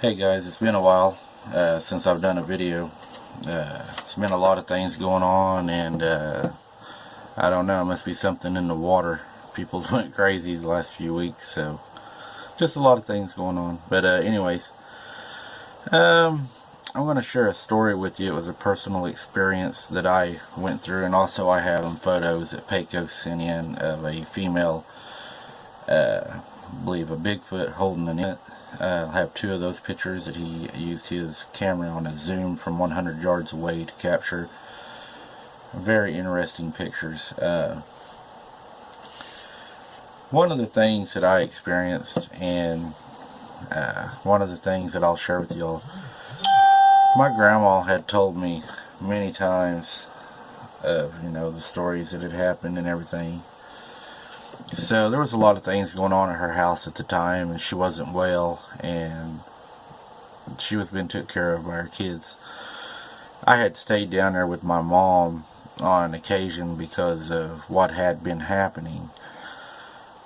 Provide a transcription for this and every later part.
Hey guys, it's been a while since I've done a video. It's been a lot of things going on, and I don't know, it must be something in the water. People's went crazy the last few weeks, so just a lot of things going on. But anyways, I'm going to share a story with you. It was a personal experience that I went through, and also I have some photos that Peco sent in of a female, I believe a Bigfoot holding an ant. I have two of those pictures that he used his camera on a zoom from 100 yards away to capture. Very interesting pictures. One of the things that I experienced, and one of the things that I'll share with y'all, my grandma had told me many times of, the stories that had happened and everything. So there was a lot of things going on at her house at the time, and she wasn't well, and she was being took care of by her kids. I had stayed down there with my mom on occasion because of what had been happening.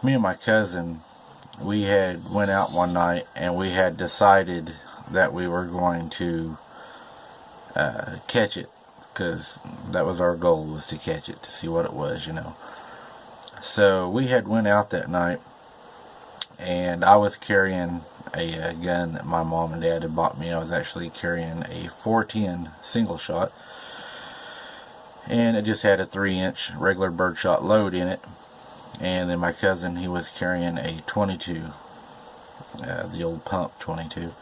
Me and my cousin, we had went out one night, and we had decided that we were going to catch it, because that was our goal, was to catch it, to see what it was, So we had went out that night, and I was carrying a gun that my mom and dad had bought me. I was actually carrying a 410 single shot, and it just had a 3-inch regular birdshot load in it. And then my cousin, he was carrying a 22, the old pump 22.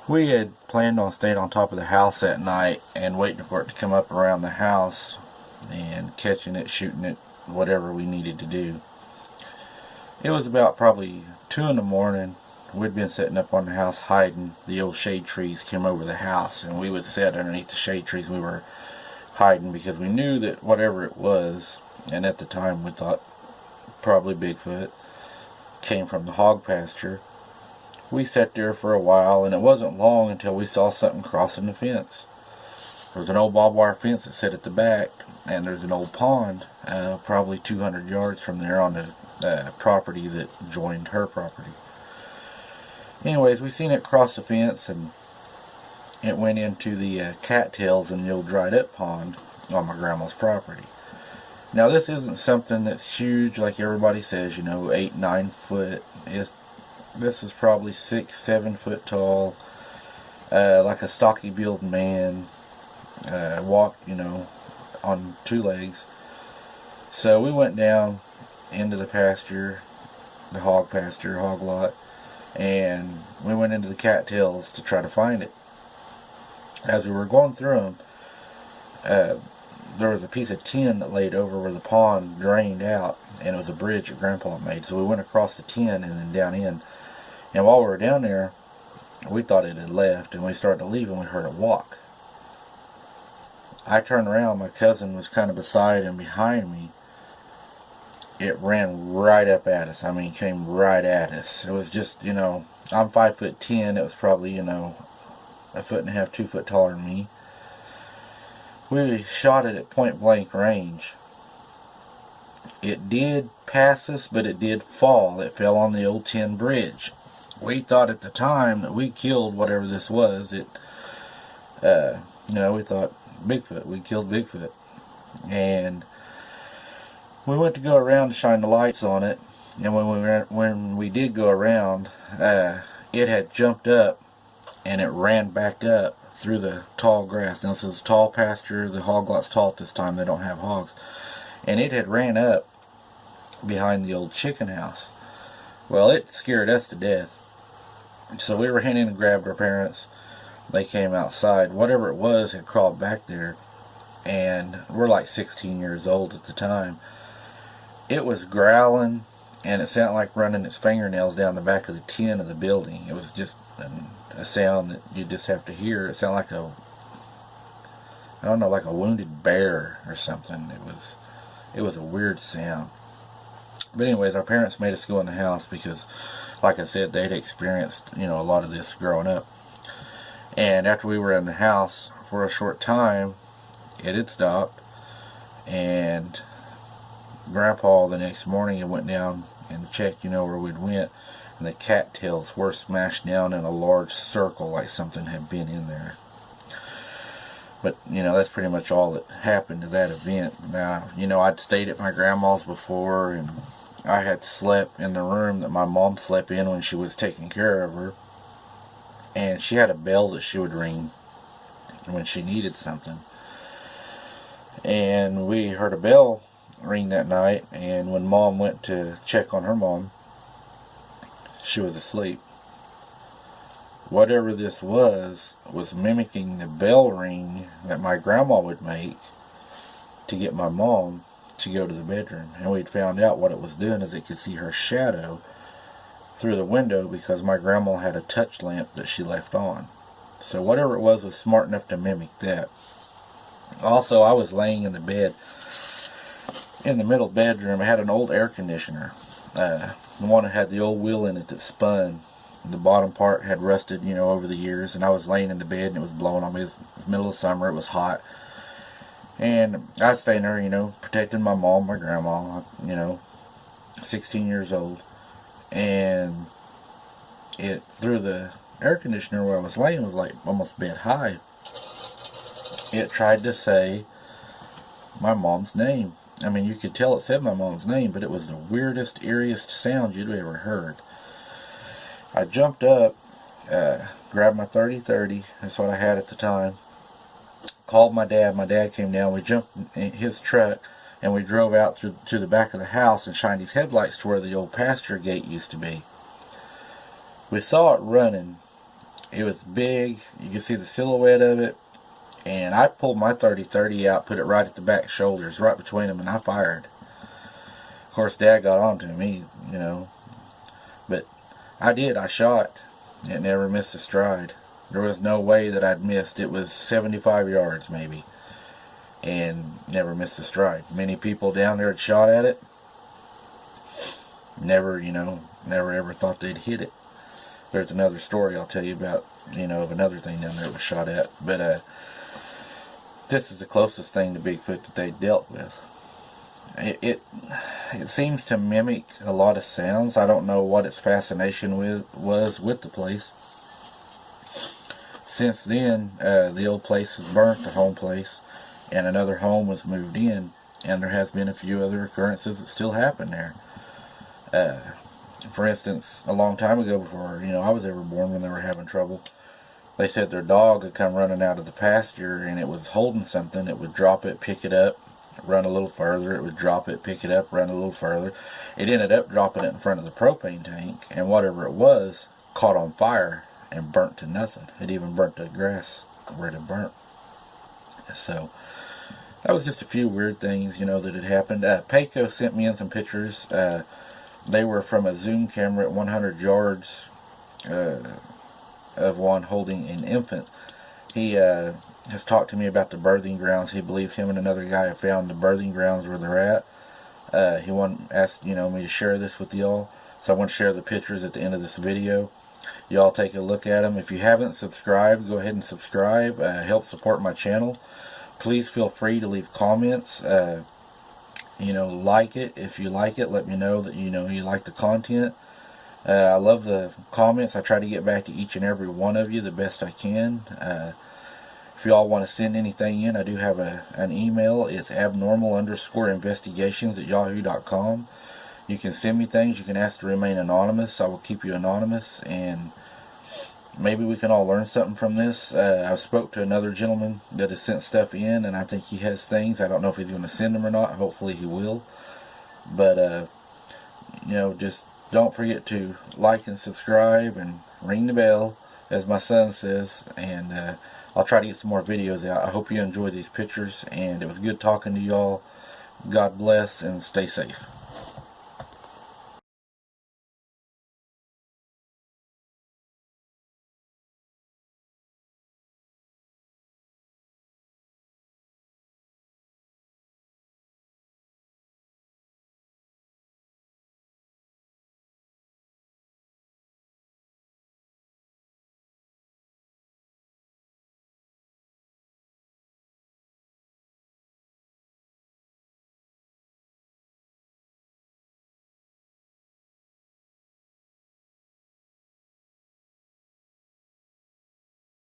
We had planned on staying on top of the house that night and waiting for it to come up around the house and catching it, shooting it, whatever we needed to do. It was about probably 2 in the morning. We'd been sitting up on the house hiding. The old shade trees came over the house, and we would sit underneath the shade trees. We were hiding because we knew that whatever it was, and at the time we thought probably Bigfoot, came from the hog pasture. We sat there for a while, and it wasn't long until we saw something crossing the fence. There was an old barbed wire fence that sat at the back, and there's an old pond probably 200 yards from there on the property that joined her property. Anyways, we seen it cross the fence, and it went into the cattails in the old dried up pond on my grandma's property. Now, this isn't something that's huge like everybody says, 8-9 foot. This is probably 6-7 foot tall, like a stocky built man, walked, on 2 legs. So we went down into the pasture, the hog lot, and we went into the cattails to try to find it. As we were going through them, there was a piece of tin that laid over where the pond drained out, and it was a bridge that Grandpa made. So we went across the tin and then down in. And while we were down there, we thought it had left, and we started to leave, and we heard it walk. I turned around. My cousin was kind of beside and behind me. It ran right up at us. I mean, came right at us. It was just, I'm 5'10". It was probably, 1.5, 2 foot taller than me. We shot it at point blank range. It did pass us, but it did fall. It fell on the old tin bridge. We thought at the time that we killed whatever this was. We thought Bigfoot. We killed Bigfoot. And we went to go around to shine the lights on it. And when we did go around, it had jumped up, and it ran back up through the tall grass. Now, this is tall pasture. The hog lot's tall at this time. They don't have hogs. And it had ran up behind the old chicken house. Well, it scared us to death. So we ran in and grabbed our parents. They came outside. Whatever it was had crawled back there. And we're like 16 years old at the time. It was growling, and it sounded like running its fingernails down the back of the tin of the building. It was just a sound that you just have to hear. It sounded like like a wounded bear or something. It was a weird sound. But anyways, our parents made us go in the house because, like I said, they'd experienced, a lot of this growing up. And after we were in the house for a short time, it had stopped. And Grandpa, the next morning, he went down and checked, where we'd went. and the cattails were smashed down in a large circle like something had been in there. But, you know, that's pretty much all that happened to that event. Now, you know, I'd stayed at my grandma's before, and I had slept in the room that my mom slept in when she was taking care of her. And she had a bell that she would ring when she needed something. And we heard a bell ring that night, and when Mom went to check on her mom, she was asleep. Whatever this was mimicking the bell ring that my grandma would make to get my mom to go to the bedroom. And we'd found out what it was doing is it could see her shadow through the window because my grandma had a touch lamp that she left on. So whatever it was smart enough to mimic that. Also, I was laying in the bed in the middle bedroom. I had an old air conditioner. The one that had the old wheel in it that spun. The bottom part had rusted, you know, over the years, and I was laying in the bed and it was blowing on me. It was the middle of summer, it was hot. And I was staying there, you know, protecting my mom, my grandma, you know, 16 years old. And it, through the air conditioner where I was laying, was like almost bed high. It tried to say my mom's name. I mean, you could tell it said my mom's name, but it was the weirdest, eeriest sound you'd ever heard. I jumped up, grabbed my 30-30, that's what I had at the time, called my dad. My dad came down, we jumped in his truck, and we drove out to the back of the house and shined his headlights to where the old pasture gate used to be. We saw it running. It was big, you could see the silhouette of it, and I pulled my 30-30 out, put it right at the back shoulders, right between them, and I fired. Of course, Dad got on to me, you know, but I did. I shot. It never missed a stride. There was no way that I'd missed. It was 75 yards maybe, and never missed a stride. Many people down there had shot at it. Never, you know, never ever thought they'd hit it. There's another story I'll tell you about, you know, of another thing down there that was shot at. But this is the closest thing to Bigfoot that they dealt with. It seems to mimic a lot of sounds. I don't know what its fascination was with the place. Since then, the old place was burnt, the home place, and another home was moved in, and there has been a few other occurrences that still happen there. For instance, a long time ago, before, you know, I was ever born, when they were having trouble, they said their dog had come running out of the pasture and it was holding something. It would drop it, pick it up, run a little further. It would drop it, pick it up, run a little further. It ended up dropping it in front of the propane tank, and whatever it was caught on fire and burnt to nothing. It even burnt the grass where it had burnt. So that was just a few weird things, you know, that had happened. Peco sent me in some pictures. They were from a zoom camera at 100 yards of one holding an infant. He has talked to me about the birthing grounds. He believes him and another guy have found the birthing grounds where they're at. He asked, you know, me to share this with y'all, so I want to share the pictures at the end of this video. Y'all take a look at them. If you haven't subscribed, go ahead and subscribe. Help support my channel. Please feel free to leave comments. You know, like it. If you like it, let me know that, you know, you like the content. I love the comments. I try to get back to each and every one of you the best I can. If y'all want to send anything in, I do have an email. It's abnormal_investigations@yahoo.com. You can send me things. You can ask to remain anonymous. I will keep you anonymous, and maybe we can all learn something from this. I spoke to another gentleman that has sent stuff in, and I think he has things. I don't know if he's going to send them or not. Hopefully he will. But, you know, just don't forget to like and subscribe and ring the bell, as my son says. And I'll try to get some more videos out. I hope you enjoy these pictures, and it was good talking to y'all. God bless, and stay safe.